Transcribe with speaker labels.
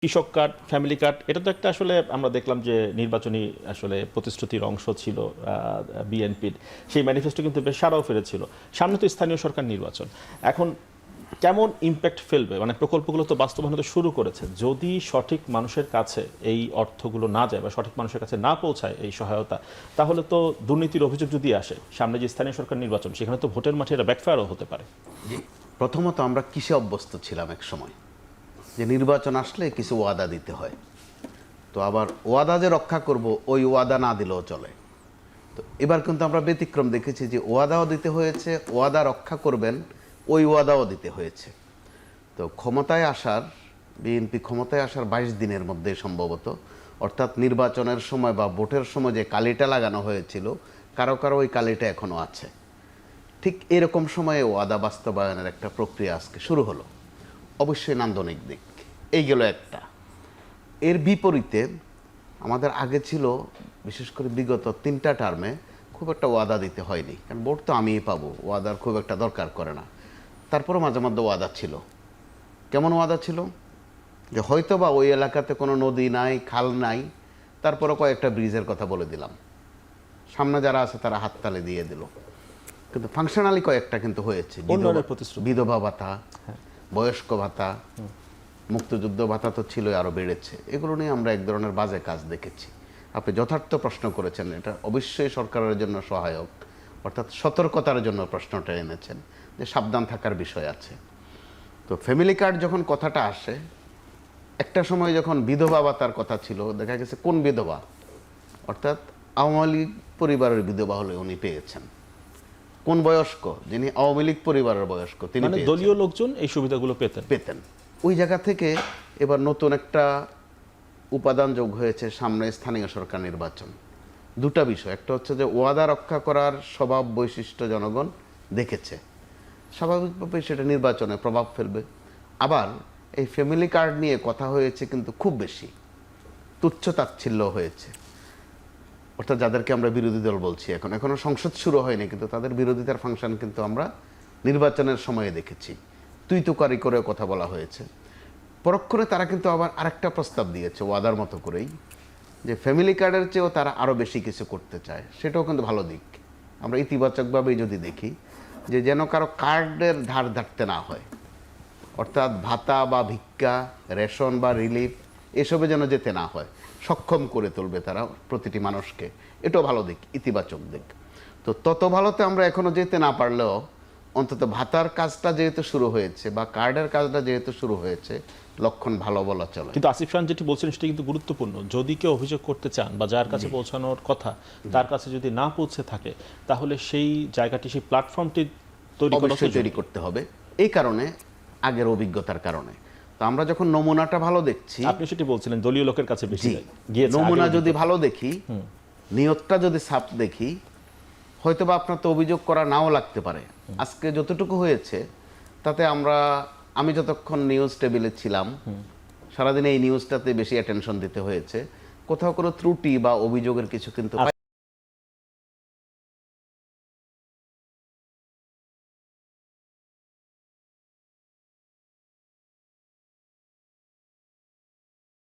Speaker 1: কৃষক card, family card, এটা তো একটা আসলে আমরা দেখলাম যে নির্বাচনী আসলে প্রতিশ্রুতির অংশ ছিল বিএনপির। সেই ম্যানিফেস্টো কিন্তু বেশ সাড়াও ফেলেছিল। সামনে তো স্থানীয় সরকার নির্বাচন। এখন কেমন ইম্প্যাক্ট ফেলবে, মানে প্রকল্পগুলো তো বাস্তবায়ন হতে শুরু করেছে, যদি সঠিক মানুষের কাছে এই অর্থগুলো না যায় বা সঠিক মানুষের কাছে না পৌঁছায় এই সহায়তা, তাহলে তো দুর্নীতির অভিযোগ যদি আসে সামনে যে স্থানীয় সরকার নির্বাচন, সেখানে তো ভোটের মাঠে এটা ব্যাকফায়ারও হতে পারে।
Speaker 2: প্রথমত আমরা কিসে অভ্যস্ত ছিলাম এক সময়, যে নির্বাচন আসলে কিছু ওয়াদা দিতে হয়, তো আবার ওয়াদা যে রক্ষা করব ওই ওয়াদা না দিলেও চলে। তো এবার কিন্তু আমরা ব্যতিক্রম দেখেছি যে ওয়াদাও দিতে হয়েছে, ওয়াদা রক্ষা করবেন ওই ওয়াদাও দিতে হয়েছে। তো বিএনপি ক্ষমতায় আসার 22 দিনের মধ্যে সম্ভবত, অর্থাৎ নির্বাচনের সময় বা ভোটের সময় যে কালিটা লাগানো হয়েছিল, কারো কারো ওই কালিটা এখনো আছে। ঠিক এরকম সময়ে ওয়াদা বাস্তবায়নের একটা প্রক্রিয়া আজকে শুরু হলো, অবশ্যই নান্দনিক দিক। এই গেল একটা। এর বিপরীতে আমাদের আগে ছিল, বিশেষ করে বিগত 3টা টার্মে খুব একটা ওয়াদা দিতে হয়নি, কারণ ভোট তো আমিই পাবো, ওয়াদার খুব একটা দরকার করে না। তারপরও মাঝে মধ্যে ওয়াদা ছিল। কেমন ওয়াদা ছিল? যে হয়তো বা ওই এলাকাতে কোনো নদী নাই, খাল নাই, তারপরে কয়েকটা ব্রিজের কথা বলে দিলাম, সামনে যারা আছে তারা হাততালি দিয়ে দিল। কিন্তু ফাংশনালি কয়েকটা কিন্তু হয়েছে। বিধবা ভাতা, বয়স্ক ভাতা, মুক্তিযুদ্ধ ভাতা তো ছিল, আরও বেড়েছে। এগুলো নিয়ে আমরা এক ধরনের বাজে কাজ দেখেছি। আপনি যথার্থ প্রশ্ন করেছেন, এটা অবশ্যই সরকারের জন্য সহায়ক, অর্থাৎ সতর্কতার জন্য প্রশ্নটা এনেছেন, যে সাবধান থাকার বিষয় আছে। তো ফ্যামিলি কার্ড যখন কথাটা আসে, একটা সময় যখন বিধবা ভাতার কথা ছিল, দেখা গেছে কোন বিধবা, অর্থাৎ আওয়ামী লীগ পরিবারের বিধবা হলে উনি পেয়েছেন। কোন বয়স্ক, যিনি আওয়ামী লীগ পরিবারের বয়স্ক, তিনি
Speaker 1: দলীয় লোকজন এই সুবিধাগুলো পেতেন।
Speaker 2: ওই জায়গা থেকে এবার নতুন একটা উপাদান যোগ হয়েছে, সামনে স্থানীয় সরকার নির্বাচন। দুটা বিষয়, একটা হচ্ছে যে ওয়াদা রক্ষা করার স্বভাব বৈশিষ্ট্য জনগণ দেখেছে, স্বাভাবিকভাবে সেটা নির্বাচনে প্রভাব ফেলবে। আবার এই ফ্যামিলি কার্ড নিয়ে কথা হয়েছে কিন্তু খুব বেশি, তুচ্ছ তাচ্ছিল্য হয়েছে, অর্থাৎ যাদেরকে আমরা বিরোধী দল বলছি, এখনো সংসদ শুরু হয়নি, কিন্তু তাদের বিরোধিতার ফাংশন কিন্তু আমরা নির্বাচনের সময়ে দেখেছি। তুই তুকারি করে কথা বলা হয়েছে। পরক্ষণে তারা কিন্তু আবার আরেকটা প্রস্তাব দিয়েছে ওয়াদার মতো করেই, যে ফ্যামিলি কার্ডের চেয়েও তারা আরও বেশি কিছু করতে চায়। সেটাও কিন্তু ভালো দিক। আমরা ইতিবাচকভাবেই যদি দেখি, যে যেন কারো কার্ডের ধার ধারতে না হয়, অর্থাৎ ভাতা বা ভিক্ষা, রেশন বা রিলিফ, এসবে যেন যেতে না হয়, সক্ষম করে তুলবে তারা প্রতিটি মানুষকে। এটাও ভালো দিক, ইতিবাচক দিক। তো তত ভালোতে আমরা এখনো যেতে না পারলেও অন্তত ভাতার কাজটা যেহেতু শুরু হয়েছে বা কার্ডের কাজটা যেহেতু শুরু হয়েছে, লক্ষণ ভালো বলা চলে।
Speaker 1: কিন্তু আসিফ খান যেটি বলছেন সেটা কিন্তু গুরুত্বপূর্ণ। যদি কেউ অভিযোগ করতে চান বা যার কাছে পৌঁছানোর কথা তার কাছে যদি না পৌঁছে থাকে, তাহলে সেই জায়গাটি, সেই প্ল্যাটফর্মটি তৈরি
Speaker 2: করতে হবে। এই কারণে, আগের অভিজ্ঞতার কারণে। তো আমরা যখন নমুনাটা ভালো দেখছি,
Speaker 1: আপনি সেটি বলছিলেন দলীয় লোকের কাছে বেশি গিয়েছে,
Speaker 2: নমুনা যদি ভালো দেখি, নিয়তটা যদি সাফ দেখি, হয়তোবা আপনার তো অভিযোগ করা নাও লাগতে পারে। আজকে যতটুকু হয়েছে তাতে আমি যতক্ষণ নিউজ টেবিলে ছিলাম, সারাদিন এই নিউজটাতে বেশি অ্যাটেনশন দিতে হয়েছে। কোথাও কোনো ত্রুটি বা অভিযোগের কিছু কিন্তু